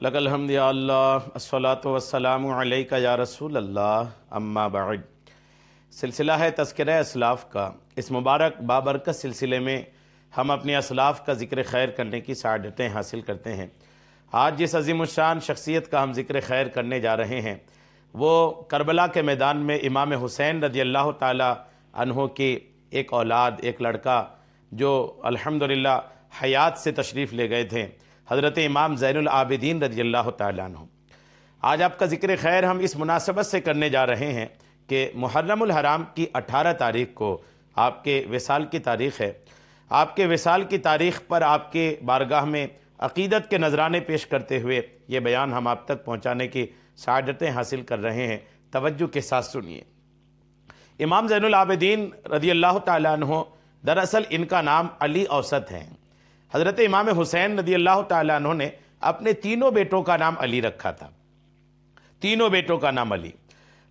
لک الحمد یا اللہ الصلاۃ والسلام علیک یا رسول اللہ اما بعد۔ سلسلہ ہے تذکرہ اسلاف کا۔ اس مبارک بابرکت سلسلے میں ہم اپنے اسلاف کا ذکر خیر کرنے کی سعادتیں حاصل کرتے ہیں۔ آج جس عظیم الشان شخصیت کا ہم ذکر خیر کرنے جا رہے ہیں وہ کربلا کے میدان میں امام حسین رضی اللہ تعالی عنہ کی ایک اولاد، ایک لڑکا جو الحمدللہ حیات سے تشریف لے گئے تھے، حضرت امام زین العابدین رضی اللہ تعالیٰ عنہ۔ آج آپ کا ذکر خیر ہم اس مناسبت سے کرنے جا رہے ہیں کہ محرم الحرام کی 18 تاریخ کو آپ کے وصال کی تاریخ ہے۔ آپ کے وصال کی تاریخ پر آپ کے بارگاہ میں عقیدت کے نذرانے پیش کرتے ہوئے یہ بیان ہم آپ تک پہنچانے کی سعادتیں حاصل کر رہے ہیں۔ توجہ کے ساتھ سنیے۔ امام زین العابدین رضی اللہ تعالیٰ عنہ دراصل ان کا نام علی اوسط ہے۔ حضرت امام حسین رضی اللہ تعالیٰ عنہ نے اپنے تینوں بیٹوں کا نام علی رکھا تھا، تینوں بیٹوں کا نام علی،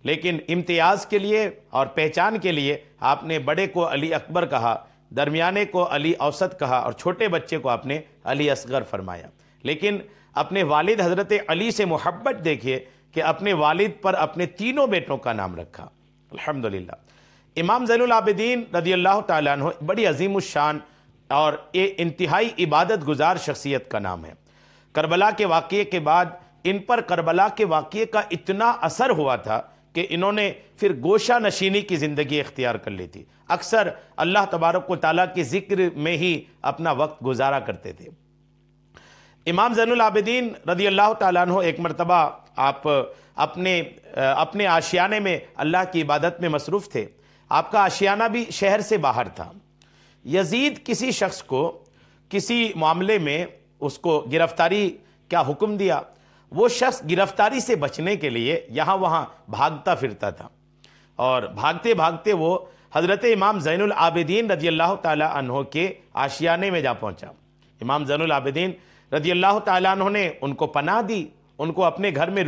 لیکن امتیاز کے لیے اور پہچان کے لیے آپ نے بڑے کو علی اکبر کہا، درمیانے کو علی اوسط کہا اور چھوٹے بچے کو آپ نے علی اصغر فرمایا۔ لیکن اپنے والد حضرت علی سے محبت دیکھیے کہ اپنے والد پر اپنے تینوں بیٹوں کا نام رکھا۔ الحمدللہ امام زین العابدین رضی اللہ تعالیٰ عنہ بڑی عظیم الشان اور یہ انتہائی عبادت گزار شخصیت کا نام ہے۔ کربلا کے واقعے کے بعد ان پر کربلا کے واقعے کا اتنا اثر ہوا تھا کہ انہوں نے پھر گوشہ نشینی کی زندگی اختیار کر لی تھی۔ اکثر اللہ تبارک و تعالیٰ کے ذکر میں ہی اپنا وقت گزارا کرتے تھے۔ امام زین العابدین رضی اللہ تعالیٰ عنہ ایک مرتبہ آپ اپنے آشیانے میں اللہ کی عبادت میں مصروف تھے۔ آپ کا آشیانہ بھی شہر سے باہر تھا۔ یزید کسی شخص کو کسی معاملے میں اس کو گرفتاری کا حکم دیا، وہ شخص گرفتاری سے بچنے کے لیے یہاں وہاں بھاگتا پھرتا تھا، اور بھاگتے بھاگتے وہ حضرت امام زین العابدین رضی اللہ تعالیٰ عنہ کے آشیانے میں جا پہنچا۔ امام زین العابدین رضی اللہ تعالیٰ عنہ نے ان کو پناہ دی، ان کو اپنے گھر میں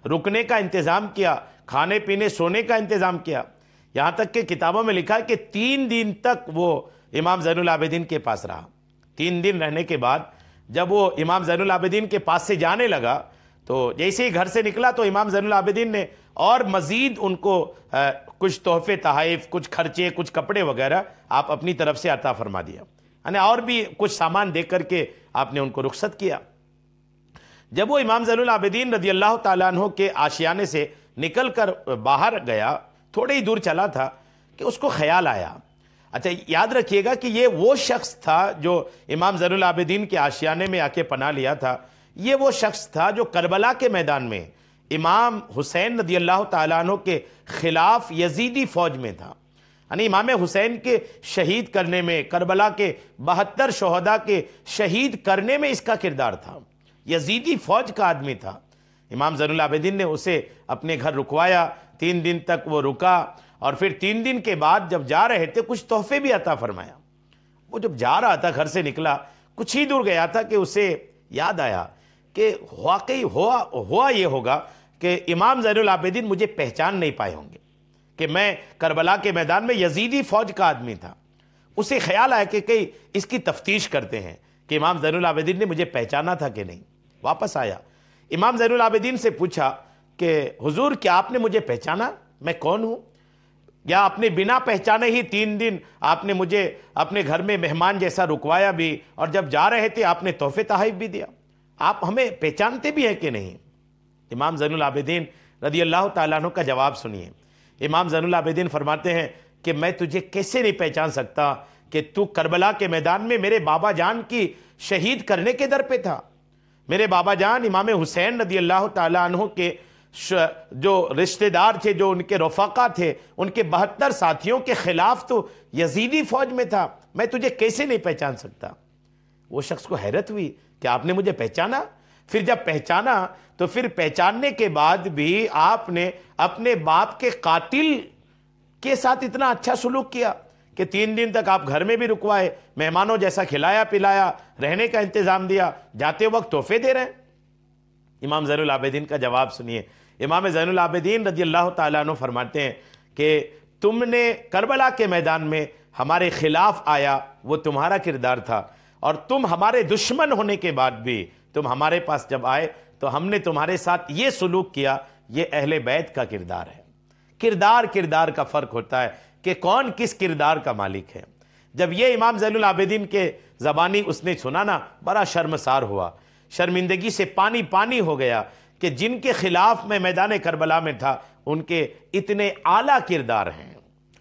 رکنے کا انتظام کیا، کھانے پینے سونے کا انتظام کیا، یہاں تک کہ کتابوں میں لکھا ہے کہ 3 دن تک وہ امام زین العابدین کے پاس رہا۔ 3 دن رہنے کے بعد جب وہ امام زین العابدین کے پاس سے جانے لگا تو جیسے ہی گھر سے نکلا تو امام زین العابدین نے اور مزید ان کو کچھ تحفے تحائف، کچھ خرچے، کچھ کپڑے وغیرہ آپ اپنی طرف سے عطا فرما دیا، یعنی اور بھی کچھ سامان دے کر کے آپ نے ان کو رخصت کیا۔ جب وہ امام زین العابدین رضی اللہ تعالیٰ عنہ کے آشیانے سے نکل کر باہر گیا، تھوڑے ہی دور چلا تھا کہ اس کو خیال آیا۔ اچھا یاد رکھیے گا کہ یہ وہ شخص تھا جو امام زین العابدین کے آشیانے میں آ کے پناہ لیا تھا، یہ وہ شخص تھا جو کربلا کے میدان میں امام حسین رضی اللہ تعالیٰ عنہ کے خلاف یزیدی فوج میں تھا، یعنی امام حسین کے شہید کرنے میں، کربلا کے 72 شہداء کے شہید کرنے میں اس کا کردار تھا، یزیدی فوج کا آدمی تھا۔ امام زین العابدین نے اسے اپنے گھر رکوایا، 3 دن تک وہ رکا، اور پھر 3 دن کے بعد جب جا رہے تھے کچھ تحفے بھی عطا فرمایا۔ وہ جب جا رہا تھا گھر سے نکلا، کچھ ہی دور گیا تھا کہ اسے یاد آیا کہ واقعی ہوا یہ ہوگا کہ امام زین العابدین مجھے پہچان نہیں پائے ہوں گے کہ میں کربلا کے میدان میں یزیدی فوج کا آدمی تھا۔ اسے خیال آیا کہ کئی اس کی تفتیش کرتے ہیں کہ امام زین العابدین نے مجھے پہچانا تھا کہ نہیں۔ واپس آیا، امام زین العابدین سے پوچھا کہ حضور کیا آپ نے مجھے پہچانا، میں کون ہوں؟ یا آپ نے بنا پہچانے ہی 3 دن آپ نے مجھے اپنے گھر میں مہمان جیسا رکوایا بھی، اور جب جا رہے تھے آپ نے تحفے تحائف بھی دیا، آپ ہمیں پہچانتے بھی ہیں کہ نہیں؟ امام زین العابدین رضی اللہ تعالیٰ عنہ کا جواب سنیے۔ امام زین العابدین فرماتے ہیں کہ میں تجھے کیسے نہیں پہچان سکتا کہ تو کربلا کے میدان میں میرے بابا جان کی شہید کرنے کے در پہ تھا۔ میرے بابا جان امام حسین رضی اللہ تعالیٰ عنہ کے جو رشتہ دار تھے، جو ان کے رفقا تھے، ان کے 72 ساتھیوں کے خلاف تو یزیدی فوج میں تھا، میں تجھے کیسے نہیں پہچان سکتا؟ وہ شخص کو حیرت ہوئی کہ آپ نے مجھے پہچانا؟ پھر جب پہچانا تو پھر پہچاننے کے بعد بھی آپ نے اپنے باپ کے قاتل کے ساتھ اتنا اچھا سلوک کیا کہ 3 دن تک آپ گھر میں بھی رکوائے، مہمانوں جیسا کھلایا پلایا، رہنے کا انتظام دیا، جاتے وقت تحفے دے رہے ہیں۔ امام زین العابدین کا جواب سنیے۔ امام زین العابدین رضی اللہ تعالیٰ عنہ فرماتے ہیں کہ تم نے کربلا کے میدان میں ہمارے خلاف آیا، وہ تمہارا کردار تھا، اور تم ہمارے دشمن ہونے کے بعد بھی تم ہمارے پاس جب آئے تو ہم نے تمہارے ساتھ یہ سلوک کیا، یہ اہل بیت کا کردار ہے۔ کردار کا فرق ہوتا ہے کہ کون کس کردار کا مالک ہے۔ جب یہ امام زین العابدین کے زبانی اس نے سنا نا، بڑا شرمسار ہوا، شرمندگی سے پانی پانی ہو گیا کہ جن کے خلاف میں میدان کربلا میں تھا ان کے اتنے اعلیٰ کردار ہیں۔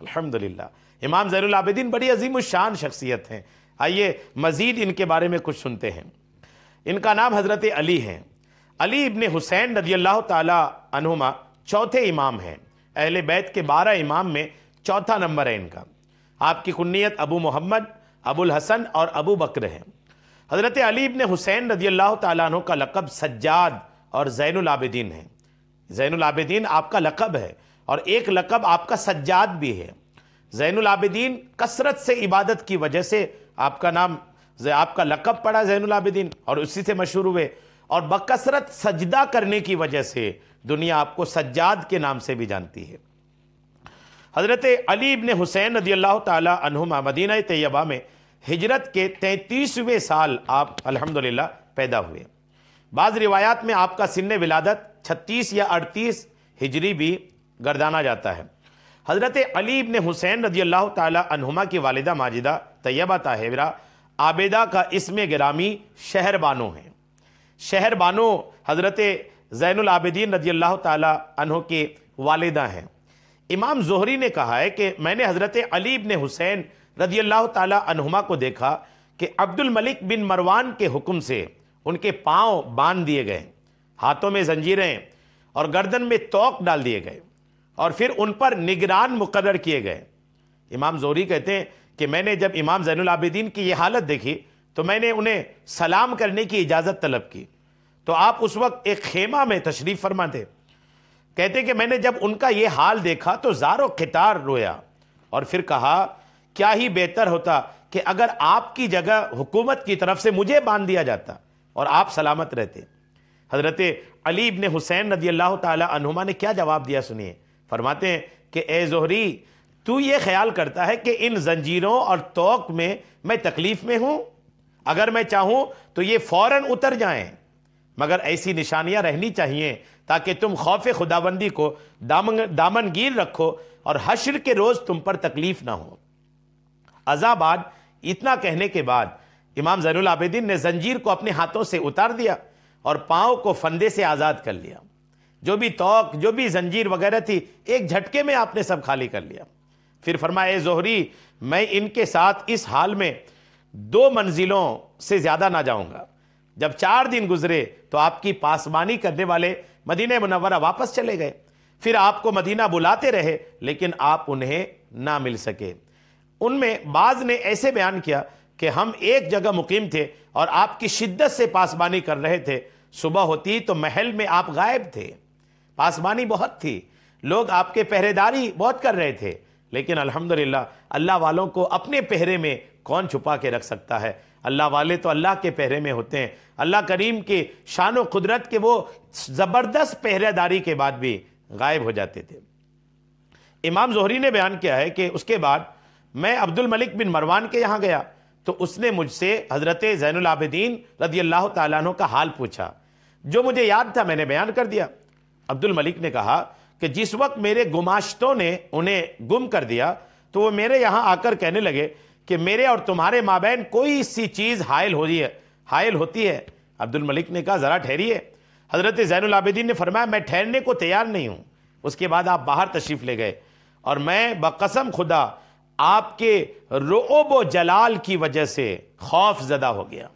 الحمدللہ امام زین العابدین بڑی عظیم الشان شخصیت ہیں۔ آئیے مزید ان کے بارے میں کچھ سنتے ہیں۔ ان کا نام حضرت علی ہے، علی ابن حسین رضی اللہ تعالی عنہما چوتھے امام ہیں، اہل بیت کے 12 امام میں چوتھا نمبر ہے ان کا۔ آپ کی کنیت ابو محمد، ابو الحسن اور ابو بکر ہے۔ حضرت علی ابن حسین رضی اللہ تعالیٰ عنہ کا لقب سجاد اور زین العابدین ہے۔ زین العابدین آپ کا لقب ہے اور ایک لقب آپ کا سجاد بھی ہے۔ زین العابدین کثرت سے عبادت کی وجہ سے آپ کا نام، آپ کا لقب پڑا زین العابدین اور اسی سے مشہور ہوئے، اور بکثرت سجدہ کرنے کی وجہ سے دنیا آپ کو سجاد کے نام سے بھی جانتی ہے۔ حضرت علی ابن حسین رضی اللہ تعالی عنہما مدینہ طیبہ میں ہجرت کے 33ویں سال آپ الحمدللہ پیدا ہوئے۔ بعض روایات میں آپ کا سن ولادت 36 یا 38 ہجری بھی گردانا جاتا ہے۔ حضرت علی ابن حسین رضی اللہ تعالی عنہما کی والدہ ماجدہ طیبہ طاہرہ عابدہ کا اسم گرامی شہر بانو ہیں۔ شہر بانو حضرت زین العابدین رضی اللہ تعالی عنہ کی والدہ ہیں۔ امام زہری نے کہا ہے کہ میں نے حضرت علی ابن حسین رضی اللہ تعالی عنہما کو دیکھا کہ عبد الملک بن مروان کے حکم سے ان کے پاؤں باندھ دیے گئے، ہاتھوں میں زنجیریں اور گردن میں توق ڈال دیے گئے، اور پھر ان پر نگران مقرر کیے گئے۔ امام زہری کہتے ہیں کہ میں نے جب امام زین العابدین کی یہ حالت دیکھی تو میں نے انہیں سلام کرنے کی اجازت طلب کی، تو آپ اس وقت ایک خیمہ میں تشریف فرما تھے۔ کہتے ہیں کہ میں نے جب ان کا یہ حال دیکھا تو زار و قطار رویا، اور پھر کہا کیا ہی بہتر ہوتا کہ اگر آپ کی جگہ حکومت کی طرف سے مجھے باندھ دیا جاتا اور آپ سلامت رہتے۔ حضرت علی ابن حسین رضی اللہ تعالی عنہما نے کیا جواب دیا سنیے، فرماتے ہیں کہ اے زہری، تو یہ خیال کرتا ہے کہ ان زنجیروں اور توق میں میں تکلیف میں ہوں؟ اگر میں چاہوں تو یہ فوراً اتر جائیں، مگر ایسی نشانیاں رہنی چاہیے تاکہ تم خوف خداوندی کو دامن گیر رکھو اور حشر کے روز تم پر تکلیف نہ ہو۔ بعد اتنا کہنے کے بعد امام زین العابدین نے زنجیر کو اپنے ہاتھوں سے اتار دیا اور پاؤں کو فندے سے آزاد کر لیا۔ جو بھی توق، جو بھی زنجیر وغیرہ تھی، ایک جھٹکے میں آپ نے سب خالی کر لیا۔ پھر فرمایا اے زہری، میں ان کے ساتھ اس حال میں 2 منزلوں سے زیادہ نہ جاؤں گا۔ جب 4 دن گزرے تو آپ کی پاسبانی کرنے والے مدینہ منورہ واپس چلے گئے۔ پھر آپ کو مدینہ بلاتے رہے لیکن آپ انہیں نہ مل سکے۔ ان میں بعض نے ایسے بیان کیا کہ ہم ایک جگہ مقیم تھے اور آپ کی شدت سے پاسبانی کر رہے تھے، صبح ہوتی تو محل میں آپ غائب تھے۔ پاسبانی بہت تھی، لوگ آپ کے پہرے داری بہت کر رہے تھے، لیکن الحمدللہ اللہ والوں کو اپنے پہرے میں کون چھپا کے رکھ سکتا ہے؟ اللہ والے تو اللہ کے پہرے میں ہوتے ہیں۔ اللہ کریم کی شان و قدرت کے وہ زبردست پہرے داری کے بعد بھی غائب ہو جاتے تھے۔ امام زہری نے بیان کیا ہے کہ اس کے بعد میں عبد الملک بن مروان کے یہاں گیا تو اس نے مجھ سے حضرت زین العابدین رضی اللہ تعالیٰ عنہ کا حال پوچھا۔ جو مجھے یاد تھا میں نے بیان کر دیا۔ عبد الملک نے کہا کہ جس وقت میرے گماشتوں نے انہیں گم کر دیا تو وہ میرے یہاں آ کر کہنے لگے کہ میرے اور تمہارے مابین کوئی سی چیز حائل ہوتی ہے۔ عبد الملک نے کہا ذرا ٹھہریے۔ حضرت زین العابدین نے فرمایا میں ٹھہرنے کو تیار نہیں ہوں۔ اس کے بعد آپ باہر تشریف لے گئے اور میں بقسم خدا آپ کے رعب و جلال کی وجہ سے خوف زدہ ہو گیا۔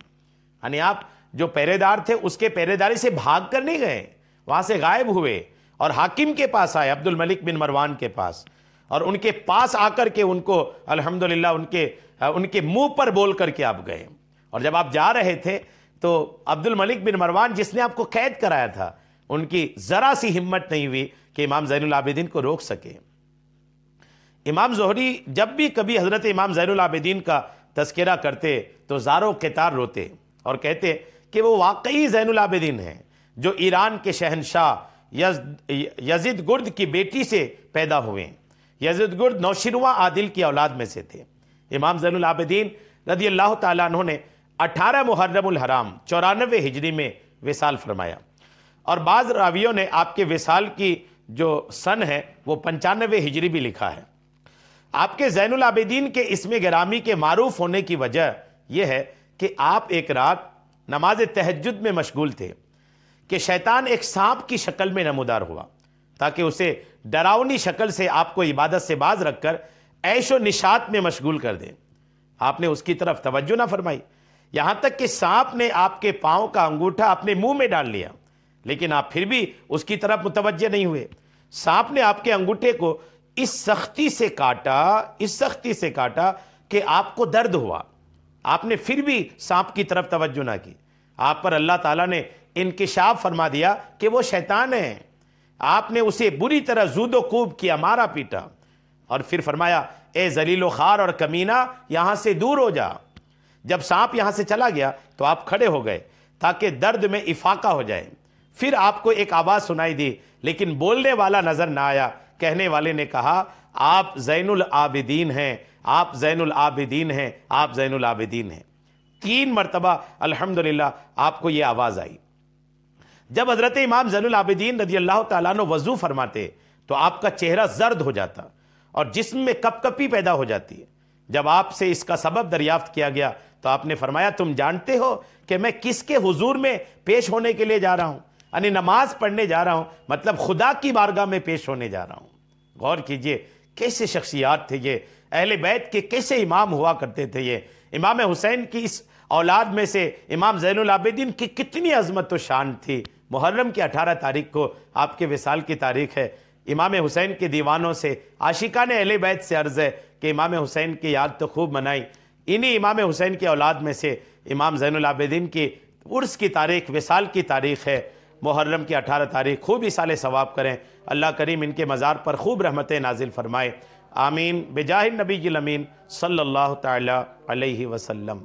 یعنی آپ جو پہرے دار تھے اس کے پہرے داری سے بھاگ کر نہیں گئے، وہاں سے غائب ہوئے اور حاکم کے پاس آئے، عبد الملک بن مروان کے پاس، اور ان کے پاس آ کر کے ان کو الحمدللہ ان کے منہ پر بول کر کے آپ گئے۔ اور جب آپ جا رہے تھے تو عبد الملک بن مروان جس نے آپ کو قید کرایا تھا ان کی ذرا سی ہمت نہیں ہوئی کہ امام زین العابدین کو روک سکے۔ امام زہری جب بھی کبھی حضرت امام زین العابدین کا تذکرہ کرتے تو زار و قطار روتے اور کہتے کہ وہ واقعی زین العابدین ہیں جو ایران کے شہنشاہ یزید گرد کی بیٹی سے پیدا ہوئے۔ یزید گرد 9واں عادل کی اولاد میں سے تھے۔ امام زین العابدین رضی اللہ تعالیٰ عنہ نے 18 محرم الحرام 94 ہجری میں وصال فرمایا، اور بعض راویوں نے آپ کے وصال کی جو سن ہے وہ 95 ہجری بھی لکھا ہے۔ آپ کے زین العابدین کے اسم گرامی کے معروف ہونے کی وجہ یہ ہے کہ آپ ایک رات نماز تہجد میں مشغول تھے کہ شیطان ایک سانپ کی شکل میں نمودار ہوا تاکہ اسے ڈراؤنی شکل سے آپ کو عبادت سے باز رکھ کر عیش و نشاط میں مشغول کر دے۔ آپ نے اس کی طرف توجہ نہ فرمائی، یہاں تک کہ سانپ نے آپ کے پاؤں کا انگوٹھا اپنے منہ میں ڈال لیا، لیکن آپ پھر بھی اس کی طرف متوجہ نہیں ہوئے۔ سانپ نے آپ کے انگوٹھے کو اس سختی سے کاٹا کہ آپ کو درد ہوا۔ آپ نے پھر بھی سانپ کی طرف توجہ نہ کی۔ آپ پر اللہ تعالیٰ نے انکشاف فرما دیا کہ وہ شیطان ہے۔ آپ نے اسے بری طرح زود و کوب کیا، مارا پیٹا، اور پھر فرمایا اے ذلیل و خوار اور کمینہ، یہاں سے دور ہو جا۔ جب سانپ یہاں سے چلا گیا تو آپ کھڑے ہو گئے تاکہ درد میں افاقہ ہو جائے۔ پھر آپ کو ایک آواز سنائی دی لیکن بولنے والا نظر نہ آیا۔ کہنے والے نے کہا آپ زین العابدین ہیں، آپ زین العابدین ہیں، آپ زین العابدین ہیں۔ 3 مرتبہ الحمدللہ آپ کو یہ آواز آئی۔ جب حضرت امام زین العابدین رضی اللہ تعالیٰ عنہ وضو فرماتے تو آپ کا چہرہ زرد ہو جاتا اور جسم میں کپ کپی پیدا ہو جاتی ہے۔ جب آپ سے اس کا سبب دریافت کیا گیا تو آپ نے فرمایا تم جانتے ہو کہ میں کس کے حضور میں پیش ہونے کے لیے جا رہا ہوں؟ یعنی نماز پڑھنے جا رہا ہوں، مطلب خدا کی بارگاہ میں پیش ہونے جا رہا ہوں۔ غور کیجئے کیسے شخصیات تھے یہ، اہل بیت کے کیسے امام ہوا کرتے تھے یہ۔ امام حسین کی اس اولاد میں سے امام زین العابدین کی کتنی عظمت و شان تھی۔ محرم کی 18 تاریخ کو آپ کے وصال کی تاریخ ہے۔ امام حسین کے دیوانوں سے، عاشقان اہل بیت سے عرض ہے کہ امام حسین کی یاد تو خوب منائی۔ انہی امام حسین کی اولاد میں سے امام زین العابدین کی عرس کی تاریخ، وصال کی تاریخ ہے محرم کی 18 تاریخ۔ خوب ایصال ثواب کریں، اللہ کریم ان کے مزار پر خوب رحمتیں نازل فرمائے، آمین، بجاہ النبی الامین صلی اللہ تعالی علیہ وسلم۔